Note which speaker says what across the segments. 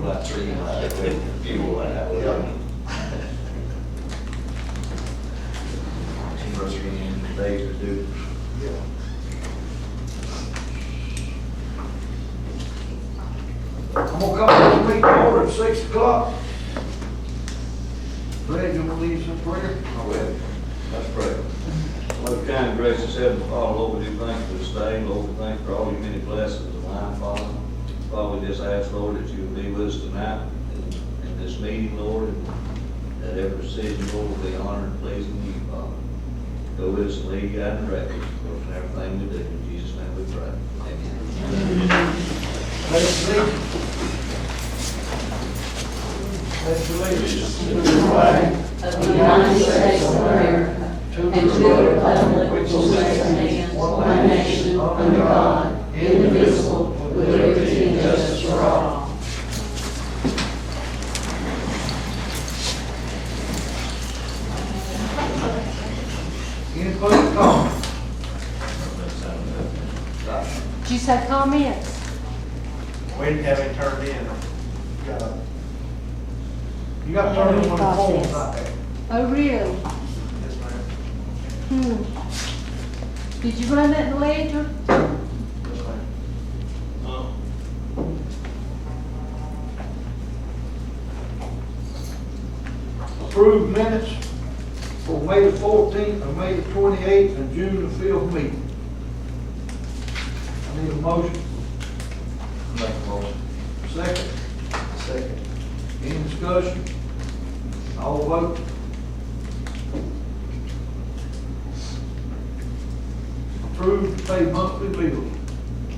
Speaker 1: about 3 miles, fuel out. First in days to do.
Speaker 2: I'm gonna come to the meeting order at 6 o'clock. Greg, you wanna lead some prayer?
Speaker 1: Oh, well, let's pray. Lord, kind and gracious Heavenly Father, Lord, we do thank you for this day. Lord, we thank you for all your many blessings of mine, Father. Father, we just ask, Lord, that you will be with us tonight in this meeting, Lord, and that every decision, Lord, will be honored and pleasing to you, Father. Go with us and lead, guide, and direct us, Lord, in everything we do. In Jesus' name we pray. Amen.
Speaker 2: Let's lead. Let's lead. To the flag
Speaker 3: of the United States of America, and to the republic which stands one nation under God, indivisible, with liberty and justice for all.
Speaker 2: Any public comment?
Speaker 4: Did you say comments?
Speaker 5: We didn't have it turned in.
Speaker 2: You got to turn it on the phone right there.
Speaker 4: Oh, really?
Speaker 5: Yes, ma'am.
Speaker 4: Did you run that in the ledger?
Speaker 5: Yes, ma'am.
Speaker 2: Approved minutes for May the 14th and May the 28th and June the 5th meeting. I need a motion.
Speaker 1: Make a motion.
Speaker 2: Second.
Speaker 1: Second.
Speaker 2: Any discussion? All vote. Approved to pay monthly bills.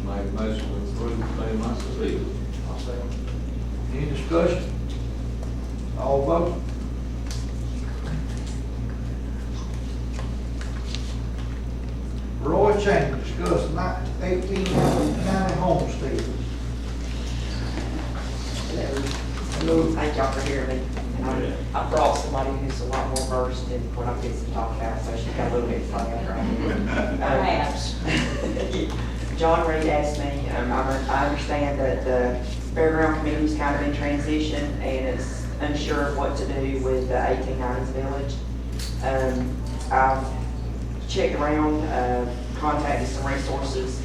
Speaker 1: Make a motion to approve the pay monthly bill.
Speaker 2: I'll second. Any discussion? All vote. Roy Chambers discussed 1890 homestead.
Speaker 6: Hello. Thank y'all for hearing me. And I brought somebody who's a lot more versed in what I'm getting to talk about, so she got a little bit excited right
Speaker 4: Perhaps.
Speaker 6: John Reed asked me, I understand that the fairground committee's kind of in transition and is unsure of what to do with the 1890s village. I've checked around, contacted some resources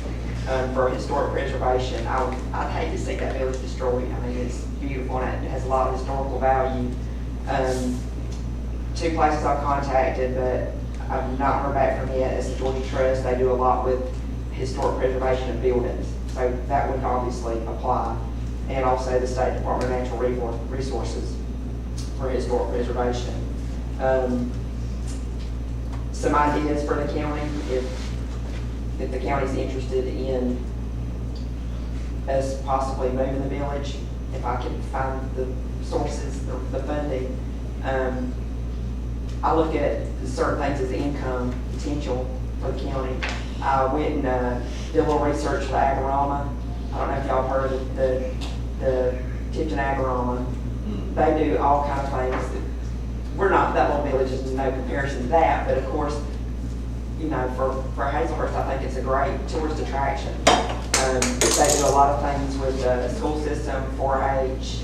Speaker 6: for historic preservation. I'd hate to see that village destroyed. I mean, it's beautiful and it has a lot of historical value. 2 places I've contacted, but I've not heard back from yet, is the Georgia Trust. They do a lot with historic preservation of buildings, so that would obviously apply. And also the State Department of Natural Resources for historic preservation. Some ideas for the county, if the county's interested in us possibly moving the village, if I can find the sources, the funding. I look at certain things as income potential for the county. I went and did a little research for the Agorama. I don't know if y'all heard of the Tipton Agorama. They do all kind of things. We're not, that little village is no comparison to that, but of course, you know, for Hazelhurst, I think it's a great tourist attraction. They do a lot of things with the school system, 4-H,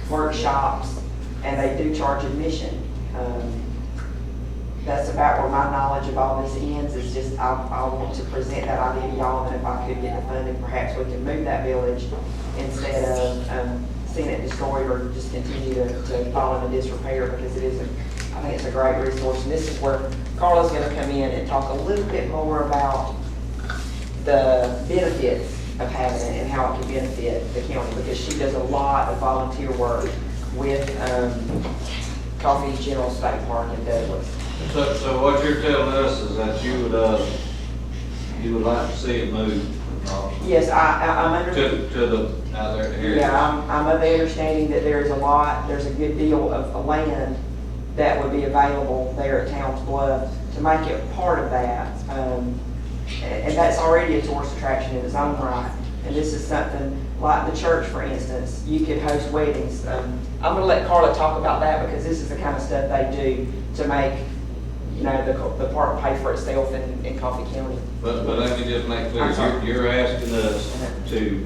Speaker 6: workshops, and they do charge admission. That's about where my knowledge of all this ends. Is just I want to present that idea to y'all, and if I could get the funding, perhaps we can move that village instead of seeing it destroyed or just continue to fall into disrepair, because it is I think it's a great resource. And this is where Carla's going to come in and talk a little bit more about the benefits of having it and how it can benefit the county, because she does a lot of volunteer work with Coffee General State Park in Douglas.
Speaker 1: So what you're telling us is that you would like to see it move
Speaker 6: Yes, I'm under.
Speaker 1: to the out there area.
Speaker 6: Yeah, I'm of the understanding that there's a good deal of land that would be available there at Towns Bluff to make it part of that. And that's already a tourist attraction in its own right. And this is something like the church, for instance. You could host weddings. I'm going to let Carla talk about that, because this is the kind of stuff they do to make, you know, the park pay for itself in Coffee County.
Speaker 1: But let me just make clear, you're asking us to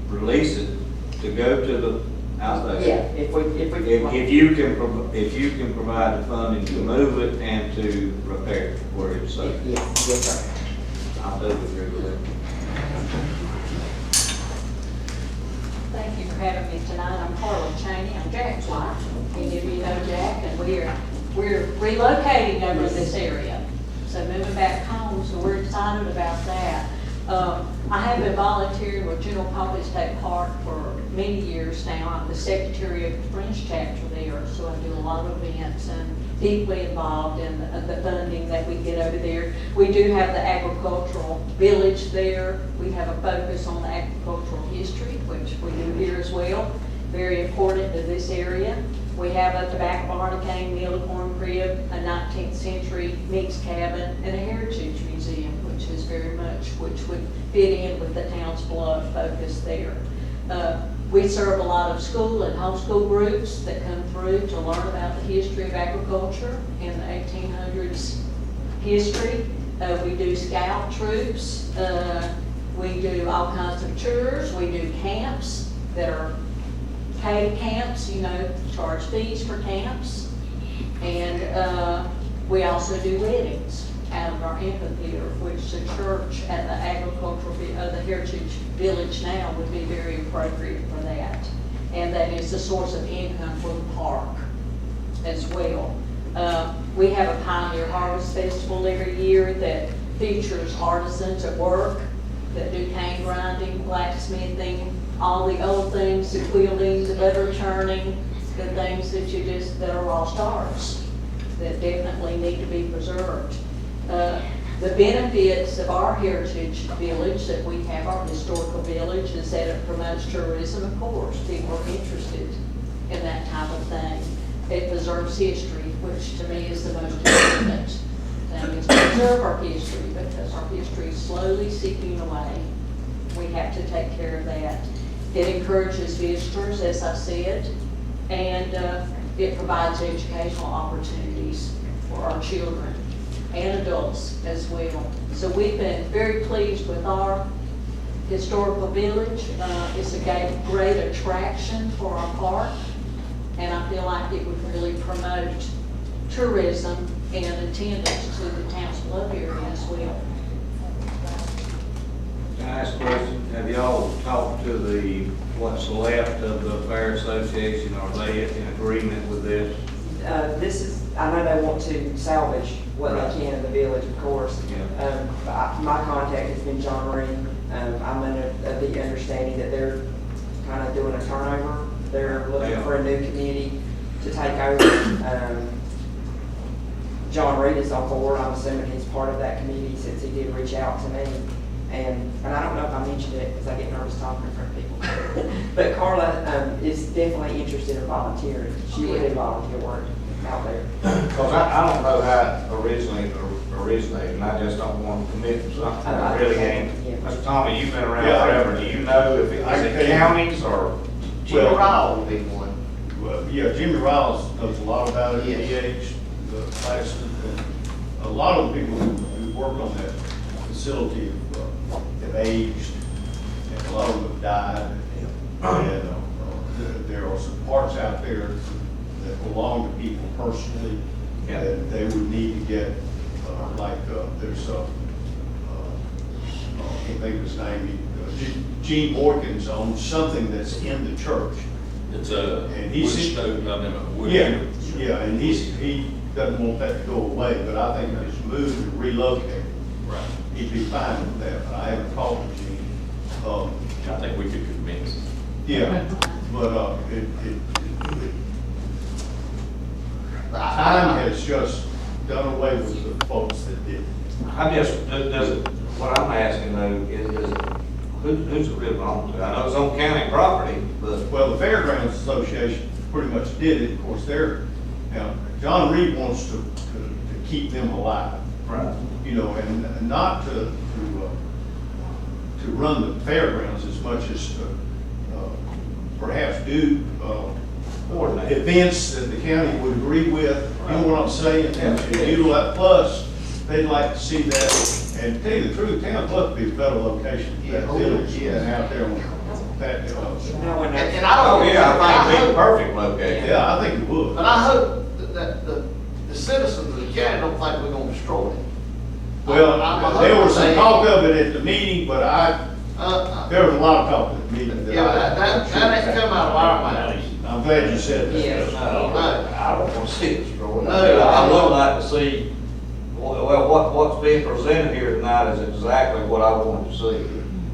Speaker 1: release it to go to the out there.
Speaker 6: Yeah, if we.
Speaker 1: If you can provide the funding to move it and to repair it where it's safe.
Speaker 6: Yes, sir.
Speaker 1: I totally agree with that.
Speaker 3: Thank you for having me tonight. I'm Carla Cheney. I'm Jack's wife. Many of you know Jack, and we're relocating over this area. So moving back home, so we're excited about that. I have been volunteering with General Pompey State Park for many years now. I'm the secretary of the French chapter there, so I do a lot of events and deeply involved in the funding that we get over there. We do have the agricultural village there. We have a focus on the agricultural history, which we do here as well. Very important to this area. We have a tobacco barn, a cane mill, a corn crib, a 19th century mixed cabin, and a heritage museum, which is very much, which would fit in with the town's blood focus there. We serve a lot of school and homeschool groups that come through to learn about the history of agriculture in the 1800s history. We do scout troops. We do all kinds of tours. We do camps that are paid camps, charge fees for camps. And we also do weddings out of our amphitheater, which the church at the the Heritage Village now would be very appropriate for that. And that is the source of income for the park as well. We have a Pioneer Harvest Festival every year that features artisans at work that do cane grinding, blacksmithing, all the old things, the quilting, the butter churning, the things that are lost arts that definitely need to be preserved. The benefits of our heritage village that we have, our historical village, is that it promotes tourism, of course. People are interested in that type of thing. It preserves history, which to me is the most important thing, is to preserve our history, because our history is slowly seeping away. We have to take care of that. It encourages visitors, as I said, and it provides educational opportunities for our children and adults as well. So we've been very pleased with our historical village. It's a great attraction for our park, and I feel like it would really promote tourism and attendance to the town's Bluff area as well.
Speaker 1: Can I ask a question? Have y'all talked to what's left of the Fair Association? Are they in agreement with this?
Speaker 6: I know they want to salvage what
Speaker 1: Right.
Speaker 6: they can in the village, of course.
Speaker 1: Yeah.
Speaker 6: My contact has been John Reed. I'm under the understanding that they're kind of doing a turnover. They're looking
Speaker 1: Yeah.
Speaker 6: for a new committee to take over. John Reed is on board. I'm assuming he's part of that committee since he did reach out to me. And I don't know if I mentioned it because I get nervous talking in front of people. But Carla is definitely interested in volunteering. She would do volunteer work out there.
Speaker 7: Because I don't know how it originated, and I just don't want to commit to something that really ain't.
Speaker 6: Yeah.
Speaker 7: Mr. Tommy, you've been around
Speaker 5: Yeah.
Speaker 7: forever, do you know if it
Speaker 5: I
Speaker 7: was
Speaker 5: can
Speaker 7: in
Speaker 5: tell you.
Speaker 7: counties or? Jimmy
Speaker 5: Well-
Speaker 7: Ryle would be one.
Speaker 5: Well, yeah, Jimmy Riles knows a lot about it,
Speaker 7: Yes.
Speaker 5: EH, the classes, and a lot of the people who work on that facility have aged, and a lot of them have died. And there are some parts out there that belong to people personally,
Speaker 1: Yeah.
Speaker 5: that they would need to get, there's I can't think of his name, Gene Boykins owns something that's in the church.
Speaker 8: It's a
Speaker 5: And he's-
Speaker 8: Woodstone, I mean, a wood.
Speaker 5: Yeah, and he doesn't want that to go away, but I think if it's moved and relocated,
Speaker 8: Right.
Speaker 5: he'd be fine with that, but I haven't talked to Gene.
Speaker 8: I think we could convince.
Speaker 5: Yeah, but, time has just done away with the folks that did.
Speaker 1: I just, what I'm asking though, is who's it really belong to? I know it's on county property, but.
Speaker 5: Well, the Fairgrounds Association pretty much did it, of course, now, John Reed wants to keep them alive.
Speaker 1: Right.
Speaker 5: And not to run the fairgrounds as much as to perhaps do
Speaker 1: Coordinate.
Speaker 5: events that the county would agree with, you know what I'm saying? And utilize, plus, they'd like to see that And to tell you the truth, town must be a better location. That village is out there on that,
Speaker 6: No one knows.
Speaker 9: And I don't.
Speaker 7: Oh, yeah, I think it'd be perfect location.
Speaker 5: yeah, I think it would.
Speaker 9: But I hope that the citizens of the county don't think we're gonna destroy it.
Speaker 5: Well,
Speaker 9: I'm
Speaker 5: there was some
Speaker 9: hoping
Speaker 5: talk of it at the meeting, but
Speaker 9: Uh,
Speaker 5: there was a lot of talk at the meeting.
Speaker 9: yeah, that ain't come out of our mouths.
Speaker 5: I'm glad you said that.
Speaker 6: Yes.
Speaker 1: No, I don't want to see it destroyed.
Speaker 9: No.
Speaker 1: I would like to see, well, what's being presented here tonight is exactly what I want to see.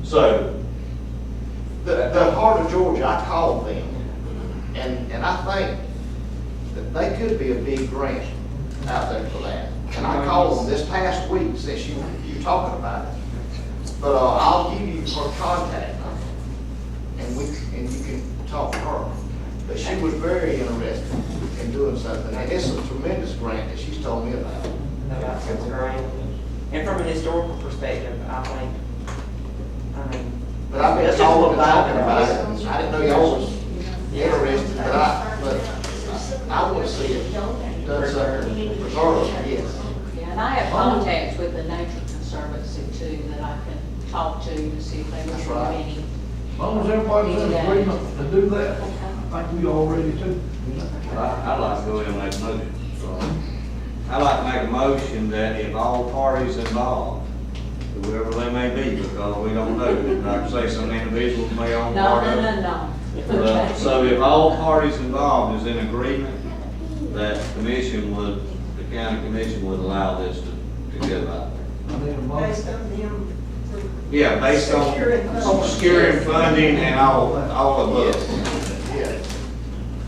Speaker 1: So,
Speaker 9: The Heart of Georgia, I called them, and I think that they could be a big grant out there for that. And I called them this past week since you talking about it. But, I'll give you her contact number, and you can talk to her. But she was very interested in doing something, and it's a tremendous grant that she's told me about.
Speaker 6: No, that sounds great. And from a historical perspective, I mean,
Speaker 9: But I've been
Speaker 6: That's just
Speaker 9: told
Speaker 6: what
Speaker 9: talking
Speaker 6: I'm-
Speaker 9: about it, I didn't know y'all was interested, but I want to see it done something regardless, yes.
Speaker 3: Yeah, and I have contacts with the Nature Conservancy too, that I can talk to see if they would
Speaker 9: That's
Speaker 3: do
Speaker 9: right.
Speaker 3: any.
Speaker 2: As long as everybody's in agreement to do that, I think we all ready to.
Speaker 1: I'd like to go ahead and make a motion. So, I'd like to make a motion that if all parties involved, whoever they may be, because we don't know, like I say, some individuals may own
Speaker 3: No,
Speaker 1: part
Speaker 3: no,
Speaker 1: of it.
Speaker 3: no, no.
Speaker 1: So if all parties involved is in agreement, that commission would, the county commission would allow this to go out there.
Speaker 2: I need a motion.
Speaker 1: Yeah, based on securing funding and all of those.
Speaker 9: Yeah.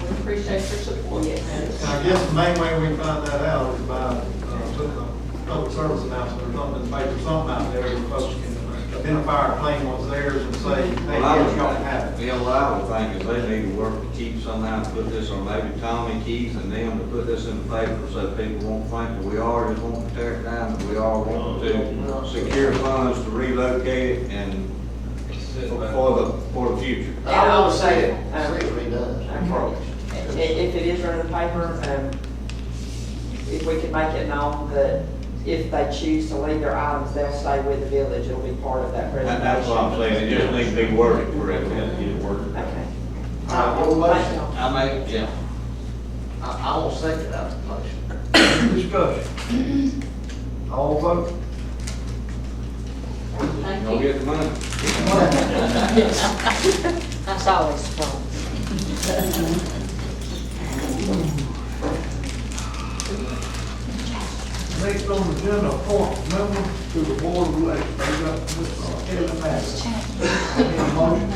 Speaker 3: We appreciate your support.
Speaker 6: yes.
Speaker 10: And I guess the main way we can find that out is by, putting a public service announcement or something in the paper, something out there where folks can identify or claim what's theirs and say, hey,
Speaker 1: Well, I
Speaker 10: yes, y'all can have it.
Speaker 1: would, yeah, what I would think is they need to work to keep somehow to put this, or maybe Tommy Keys and them to put this in the paper so people won't think that we are just wanting to tear it down, that we are wanting to secure funds to relocate it and for the future.
Speaker 9: I want to see it redone.
Speaker 6: If it is running the paper, if we could make it known that if they choose to leave their items, they'll stay with the village, it'll be part of that presentation.
Speaker 1: That's what I'm saying, it just needs to be worded correctly, get it worded.
Speaker 6: Okay.
Speaker 9: Your motion,
Speaker 1: I make, yeah.
Speaker 9: I won't second that motion.
Speaker 2: Discussion. All vote.
Speaker 3: Thank
Speaker 1: Go
Speaker 3: you.
Speaker 1: get the money.
Speaker 3: That's always fun.
Speaker 2: Next on the agenda, appoint member to the board of elections. We got Mr. Kelly Madison. Need a motion?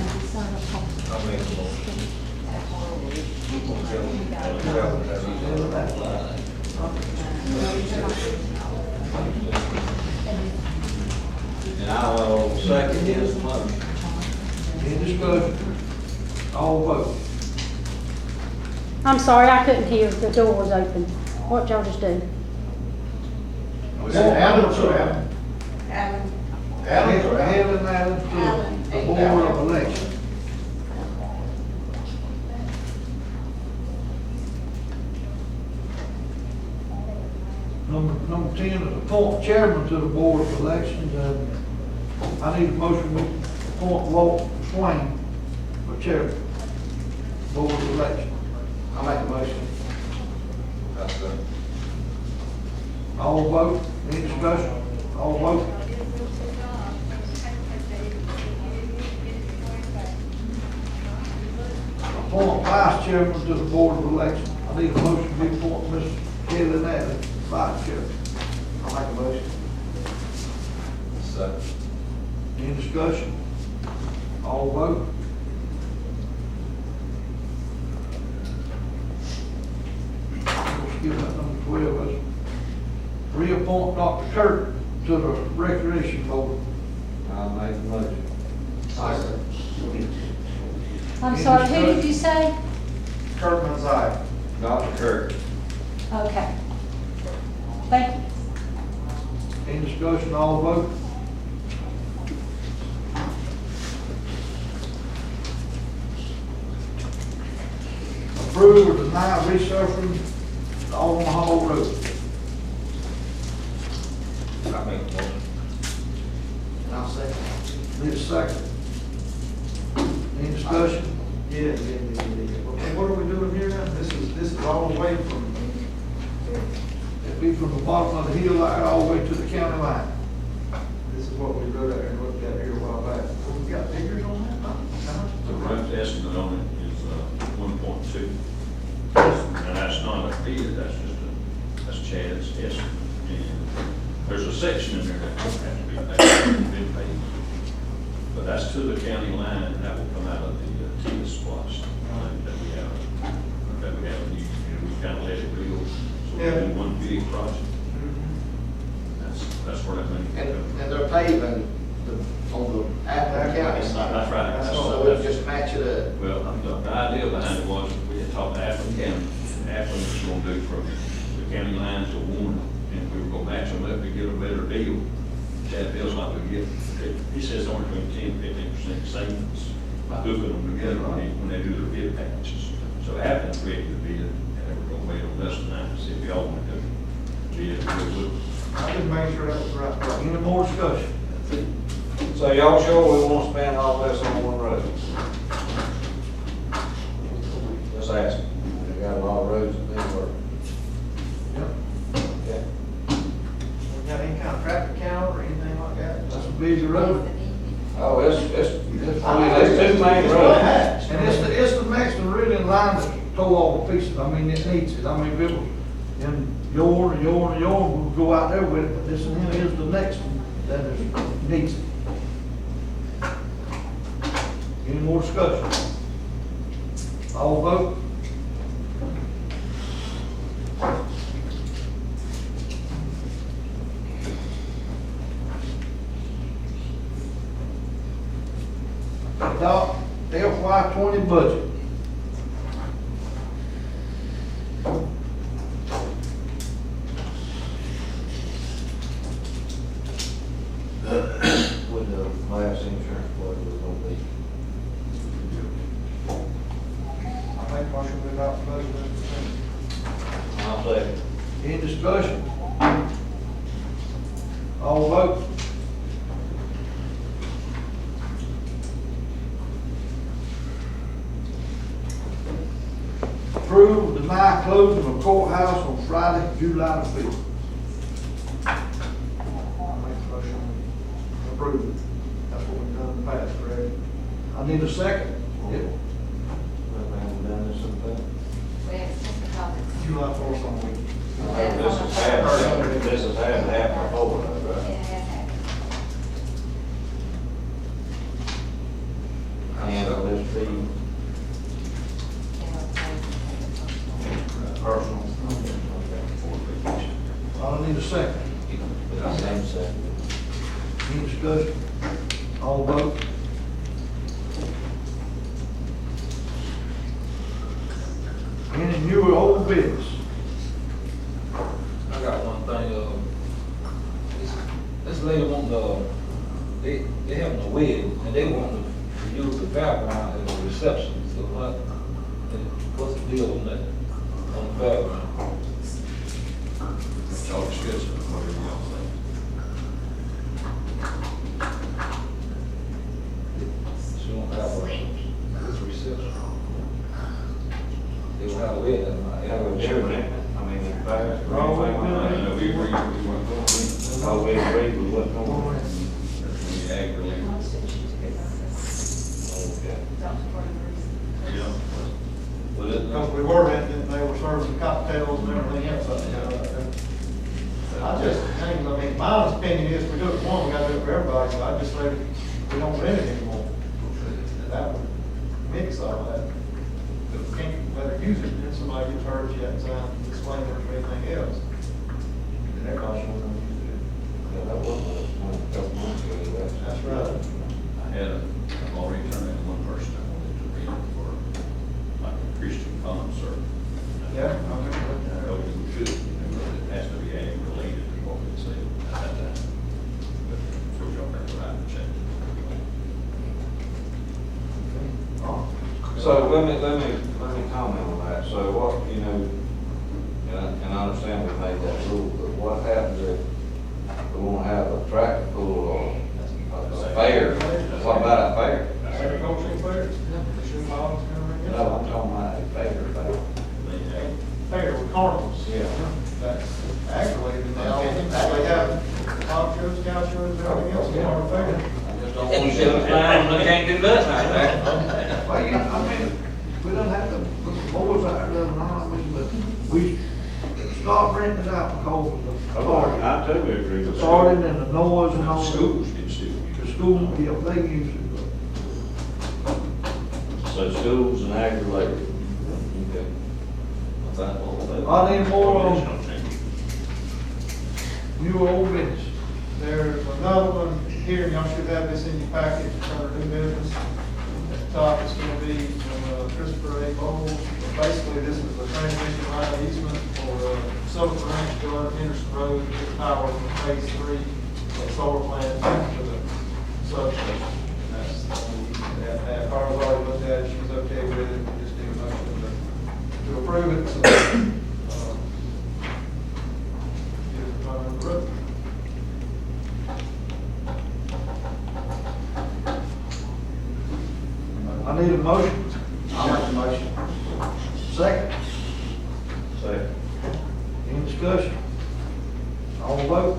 Speaker 7: I mean,
Speaker 2: Kelly Madison.
Speaker 1: And I will second his motion.
Speaker 2: Any discussion? All vote.
Speaker 4: I'm sorry, I couldn't hear, the door was open. What y'all just do?
Speaker 5: Was it Allen or Allen? Allen or Allen?
Speaker 2: Helen Madison to the board of elections. Number 10 is appoint chairman to the board of elections, and I need a motion to appoint Walt Swain for chairman, board of elections.
Speaker 9: I'll make a motion.
Speaker 7: that's the,
Speaker 2: All vote, any discussion? All vote. Appoint vice chairman to the board of elections. I need a motion to appoint Ms. Kelly Natalie, vice chairman.
Speaker 9: I'll make a motion.
Speaker 7: so,
Speaker 2: Any discussion? All vote. We'll skip that number 12. Let's reappoint Dr. Kirk to the recreation board.
Speaker 1: I'll make the motion.
Speaker 4: I'm sorry, who did you say?
Speaker 10: Kirk Manzai.
Speaker 1: Dr. Kirk.
Speaker 4: Okay. Thank you.
Speaker 2: Any discussion, all vote? Approve or deny resurfacing the Omaha Road.
Speaker 7: I mean,
Speaker 2: Need a second. Any discussion?
Speaker 10: Yeah. Okay, what are we doing here now? This is all the way from,
Speaker 2: It'd be from the bottom of the hill line all the way to the county line.
Speaker 10: this is what we wrote out and looked at here a while back. Well, we got figures on that, huh?
Speaker 8: The rough estimate on it is 1.2. And that's not a bid, that's Chad's estimate. And there's a section in there that won't have to be been paid. But that's to the county line, and that will come out of the TIA splosh line that we have used. We kind of let it build, so we
Speaker 10: Yeah.
Speaker 8: do one big project. That's where that money
Speaker 9: And,
Speaker 8: comes.
Speaker 9: and they're paving on the Apple County side.
Speaker 8: That's right.
Speaker 10: That's
Speaker 9: So
Speaker 10: all.
Speaker 9: we'll just match it up.
Speaker 8: Well, the idea behind it was, we had talked to Appleton County, and Appleton was gonna do from the county line to Warren, and we were gonna match them up to get a better deal. Chad feels like we get, he says somewhere between 10-15% savings by hooking them together when they do their bid packages. So Appleton's ready to bid, and they were gonna wait on us tonight to see if y'all wanted to bid.
Speaker 10: I just made sure that was the right price.
Speaker 2: Any more discussion?
Speaker 1: So y'all sure we wanna spend all this on one road? Just ask. We got a lot of roads that need work.
Speaker 2: Yep.
Speaker 1: Yeah.
Speaker 10: We got any kind of traffic count or anything like that?
Speaker 2: That's a busy road.
Speaker 1: Oh, it's, I mean, there's two main roads.
Speaker 2: And it's the next one really in line that tore all the pieces. I mean, it needs it. I mean, if it was in yours, we'll go out there with it, but this one here is the next one that needs it. Any more discussion? All vote? Adopt FY20 budget.
Speaker 1: With the last insurance, what it was gonna be.
Speaker 10: I make motion we adopt the budget as presented.
Speaker 1: I'll say,
Speaker 2: Any discussion? All vote? Approve or deny closing of courthouse on Friday, July the 5th.
Speaker 10: I make the motion we approve it. That's what we've done in the past, correct?
Speaker 2: I need a second. Yep.
Speaker 1: we haven't done this in the past.
Speaker 10: July 4th on week.
Speaker 1: This is half before, right? And this fee, personal.
Speaker 2: I need a second.
Speaker 1: Same second.
Speaker 2: Any discussion? All vote? Any new or old business?
Speaker 11: I got one thing, this lady want they having a wedding, and they want to use the background as a reception, so what's the deal on that, on the background?
Speaker 8: Y'all discuss it, whatever y'all think.
Speaker 11: She won't have a reception. They will have a wedding,
Speaker 1: Yeah, we're doing it. I mean, in fact, we
Speaker 2: Oh,
Speaker 1: weren't
Speaker 8: We agreed we weren't going to.
Speaker 1: Oh, we agreed we wasn't going to.
Speaker 8: We agreed.
Speaker 1: Okay.
Speaker 8: Yeah. Well, it,
Speaker 10: Because we were renting, they were serving cocktails and everything else up there. I just think, I mean, my opinion is we do it for one, we gotta do it for everybody, so I just say we don't rent it anymore. That would mix all that. If we can't let her use it, then somebody gets hurt, she hasn't signed disclaimers or anything else. Then everybody should want to use it.
Speaker 1: Yeah, that was a couple months ago.
Speaker 10: That's right.
Speaker 8: I've already turned in one person I wanted to rent for like a Christian concert.
Speaker 10: Yeah, I remember
Speaker 8: I
Speaker 10: that.
Speaker 8: told you we could, it has to be ag related is what we said at that time. But of course, y'all have to write the check.
Speaker 1: So let me comment on that. So what, you know, and I understand we made that rule, but what happens if we want to have a tractor pull or
Speaker 8: The
Speaker 7: fair, what about a fair?
Speaker 10: Agricultural fair. Shoe box, everything
Speaker 7: No,
Speaker 10: else.
Speaker 7: I'm talking about a fair.
Speaker 10: Fair with carnivals.
Speaker 7: Yeah.
Speaker 10: That's actually, they have pop shows, cow shows, everything else, in our fair.
Speaker 7: I just don't want to sit down and they can't do nothing out there.
Speaker 2: Well, yeah, I mean, we don't have to put the boards out there, I mean, but we start renting it out because of the party.
Speaker 1: I totally agree with that.
Speaker 2: Starting and the noise and all.
Speaker 8: Schools can still use
Speaker 2: The
Speaker 8: it.
Speaker 2: school, yeah, they use it.
Speaker 1: So schools and agri-labor. Okay. I think we'll do.
Speaker 2: Are there more,
Speaker 8: Original change.
Speaker 2: new or old business?
Speaker 10: There's another one here, y'all should have this in your package, under new business. At the top, it's gonna be from Christopher A. Bowles. Basically, this is the transmission line easement for Southern Ranch to go under Henderson Road, to get power from phase 3, that solar plant back to the substation. And that's, that Carl's already looked at it, she's okay with it, we just need a motion to approve it, so, get it on the road.
Speaker 2: I need a motion.
Speaker 9: I'll make the motion.
Speaker 2: Second.
Speaker 1: Second.
Speaker 2: Any discussion? All vote?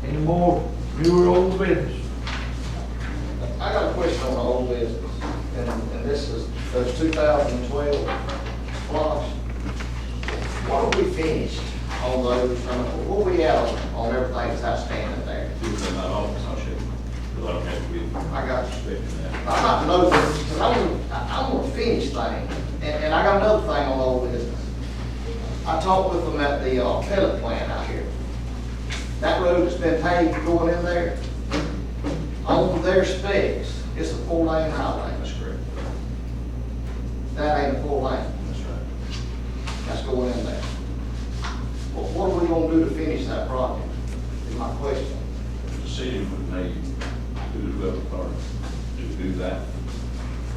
Speaker 2: Any more new or old business?
Speaker 9: I got a question on the old business, and this is those 2012 blocks. What have we finished on those? What we at on everything that's outstanding there?
Speaker 8: If it was in my office, I'll show you, because I don't have to be
Speaker 9: I got you.
Speaker 8: expecting that.
Speaker 9: I'd like to know this, because I want to finish things, and I got another thing on the old business. I talked with them at the pellet plant out here. That road that's been paved going in there, on their specs, it's a 4-lane highway.
Speaker 8: That's correct.
Speaker 9: That ain't a 4-lane.
Speaker 8: That's right.
Speaker 9: That's going in there. Well, what are we gonna do to finish that project, is my question.
Speaker 8: The city would need to develop authority to do that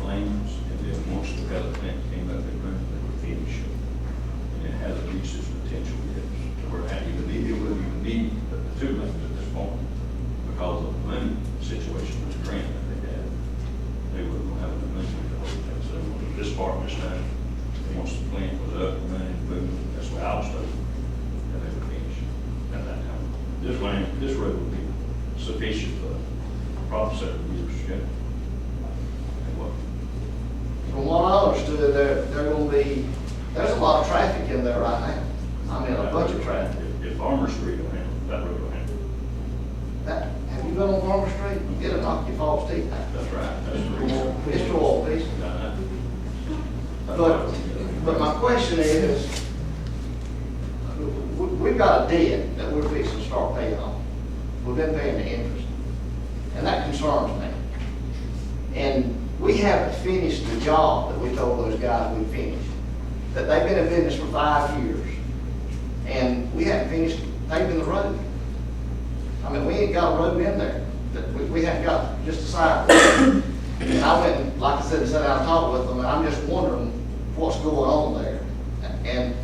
Speaker 8: claims, and then once the pellet plant came up and running, they would finish it. And it has reached its potential, yes, or it wouldn't even need the 2 lanes at this point, because of the money situation with the grant that they had. They wouldn't have the money to hold that, so they wanted this part this time, and once the plant was up and running, boom, that's what I was told, and they would finish at that time. This road would be sufficient for probably several years, yeah. And what,
Speaker 9: From what I understood, they're gonna be, there's a lot of traffic in there right now. I mean, a bunch of traffic.
Speaker 8: if Farmer Street will handle, that road will handle.
Speaker 9: That, have you been on Farmer Street? It'll knock your false teeth out.
Speaker 8: That's right, that's the reason.
Speaker 9: It's too old, piece. But my question is, we've got a debt that we're fixing to start paying on. We've been paying the interest, and that concerns me. And we haven't finished the job that we told those guys we'd finish. That they've been in business for 5 years, and we haven't finished paving the road. I mean, we ain't got a road in there, that we haven't got just a sidewalk. And I went, and, like I said, sat down and talked with them, and I'm just wondering what's going on there. And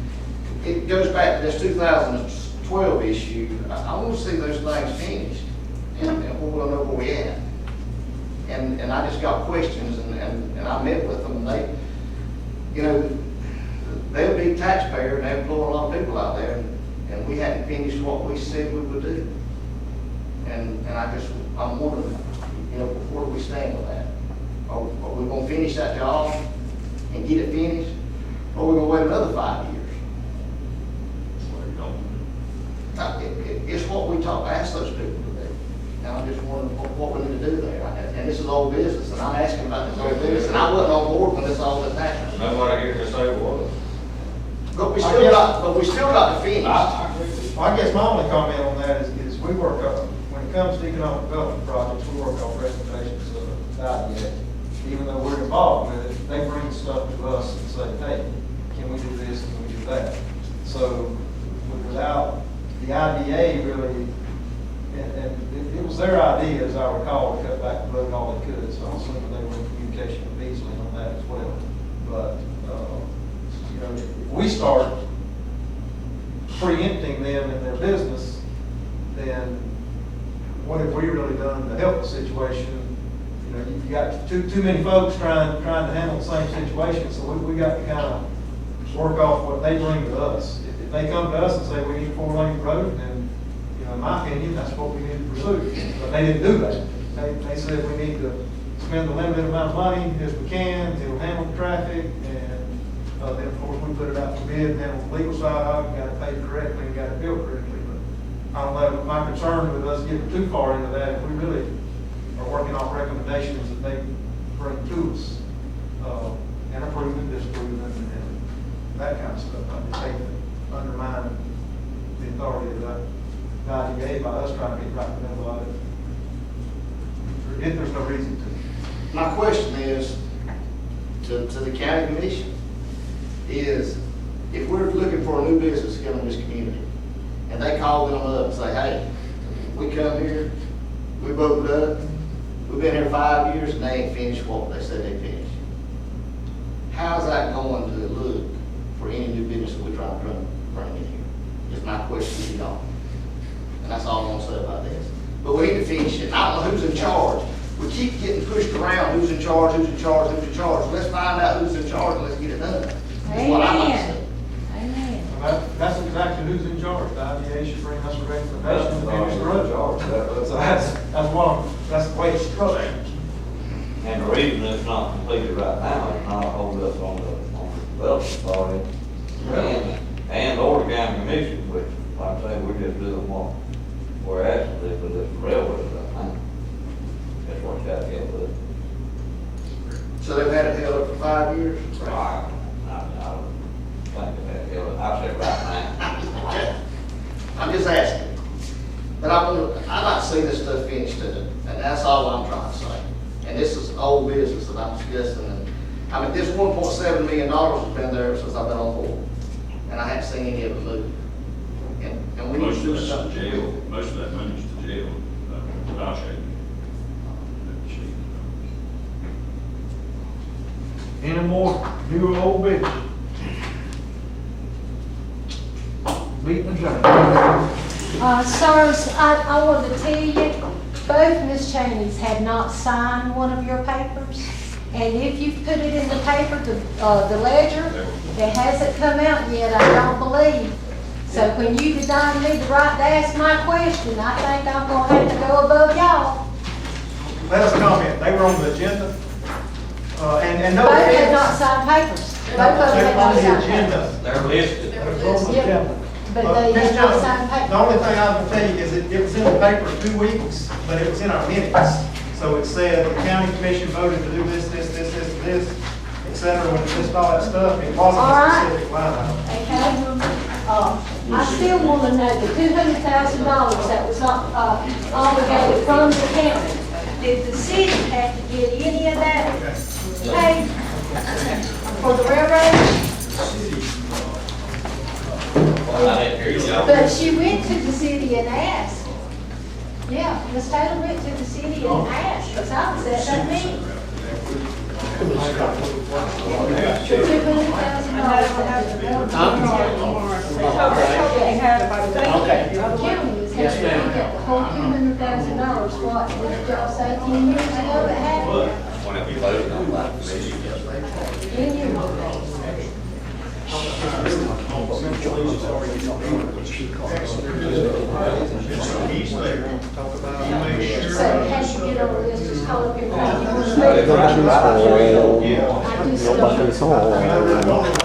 Speaker 9: it goes back to this 2012 issue. I want to see those things finished, and we'll know where we at. And I just got questions, and I met with them, and they, you know, they're a big taxpayer, and they employ a lot of people out there, and we hadn't finished what we said we would do. And I'm wondering, you know, where do we stand with that? Are we gonna finish that job and get it finished, or are we gonna wait another 5 years?
Speaker 8: Where you going?
Speaker 9: It's what we asked those people to do. And I'm just wondering what we need to do there. And this is old business, and I'm asking about this old business, and I wasn't on board when this all this happened.
Speaker 7: Nobody here to say what?
Speaker 9: But we still got to finish.
Speaker 10: Well, I guess my only comment on that is we work on, when it comes to economic development projects, we work on recommendations of the IDA. Even though we're involved with it, they bring stuff to us and say, hey, can we do this, can we do that? So without the IDA really, and it was their idea, as I recall, to cut back the road all they could, so I'm assuming they were in communication with Beasley on that as well. But, you know, if we start preempting them in their business, then what have we really done to help the situation? You know, you've got too many folks trying to handle the same situation, so we got to kind of work off what they bring to us. If they come to us and say we need a 4-lane road, then, you know, in my opinion, that's what we need to pursue. But they didn't do that. They said we need to spend the limited amount of money as we can to handle the traffic, and then of course we put it out for bid, and handle the legal side, got it paid correctly and got it built correctly. But I don't know, my concern with us getting too far into that, if we really are working off recommendations that they bring to us, and approving, disapproving, and that kind of stuff, I just hate to undermine the authority of that guide you gave by us trying to get right in the middle of it. If there's no reason to.
Speaker 9: My question is, to the county commission, is if we're looking for a new business to come in this community, and they call them up and say, hey, we come here, we voted up, we've been here 5 years and they ain't finished what they said they finished. How's that going to look for any new business that we try to bring in here? Is my question to y'all. And that's all I'm gonna say about this. But we need to finish it. I don't know who's in charge. We keep getting pushed around, who's in charge, who's in charge, who's in charge. Let's find out who's in charge and let's get it done. That's what I like to say.
Speaker 3: Amen.
Speaker 10: That's exactly who's in charge. The IDA should bring us a recommendation to finish the road. That's the way it's structured.
Speaker 1: And the reason it's not completed right now is not a hold up on the development authority and or the county commission, which, like I say, we're just doing what we're asking to do for this railroad right now. That's what it's got to get with.
Speaker 9: So they've had it held up for 5 years?
Speaker 1: I don't think that, I'll say right now.
Speaker 9: I'm just asking. But I'd like to see this stuff finished too, and that's all I'm trying to say. And this is old business that I'm discussing, and, I mean, this $1.7 million has been there since I've been on board, and I haven't seen any of it move. And we need
Speaker 8: Most
Speaker 9: to
Speaker 8: of
Speaker 9: do
Speaker 8: that's to
Speaker 9: something.
Speaker 8: jail, most of that money's to jail, I'll show you.
Speaker 2: Any more new or old business? Meeting adjourned.
Speaker 4: Sirs, I want to tell you, both Ms. Cheneys had not signed one of your papers. And if you've put it in the paper, the ledger, it hasn't come out yet, I don't believe. So when you deny me the right to ask my question, I think I'm gonna have to go above y'all.
Speaker 10: Let us comment. They were on the agenda. And no.
Speaker 4: Both had not signed papers. Both of them
Speaker 10: They're
Speaker 4: had
Speaker 10: on
Speaker 4: not
Speaker 10: the
Speaker 4: signed
Speaker 10: agenda.
Speaker 4: papers.
Speaker 1: They're listed.
Speaker 2: They're on the
Speaker 4: Yep.
Speaker 2: agenda.
Speaker 4: But they
Speaker 10: Ms.
Speaker 4: had not
Speaker 10: Jones,
Speaker 4: signed
Speaker 10: the
Speaker 4: papers.
Speaker 10: only thing I will tell you is it was in the paper 2 weeks, but it was in our minutes. So it said the county commission voted to do this, et cetera, when it listed all that stuff, it wasn't
Speaker 4: All
Speaker 10: a
Speaker 4: right.
Speaker 10: specific line item.
Speaker 4: Okay, I still want to know the $200,000 that was not, obligated from the county. Did the city have to get any of that paid for the railroad?
Speaker 1: I didn't hear you.
Speaker 4: But she went to the city and asked. Yeah, Ms. Taylor went to the city and asked, because I was at that meeting. For
Speaker 2: Yes, ma'am.
Speaker 4: The whole $200,000, what, did y'all say 10 years ago that happened?
Speaker 1: Whenever you voted on that,
Speaker 4: 10 years ago.
Speaker 5: He's there. You make sure.
Speaker 4: So how you get over this, just call up your.
Speaker 5: Yeah.
Speaker 4: I just don't.
Speaker 5: I mean,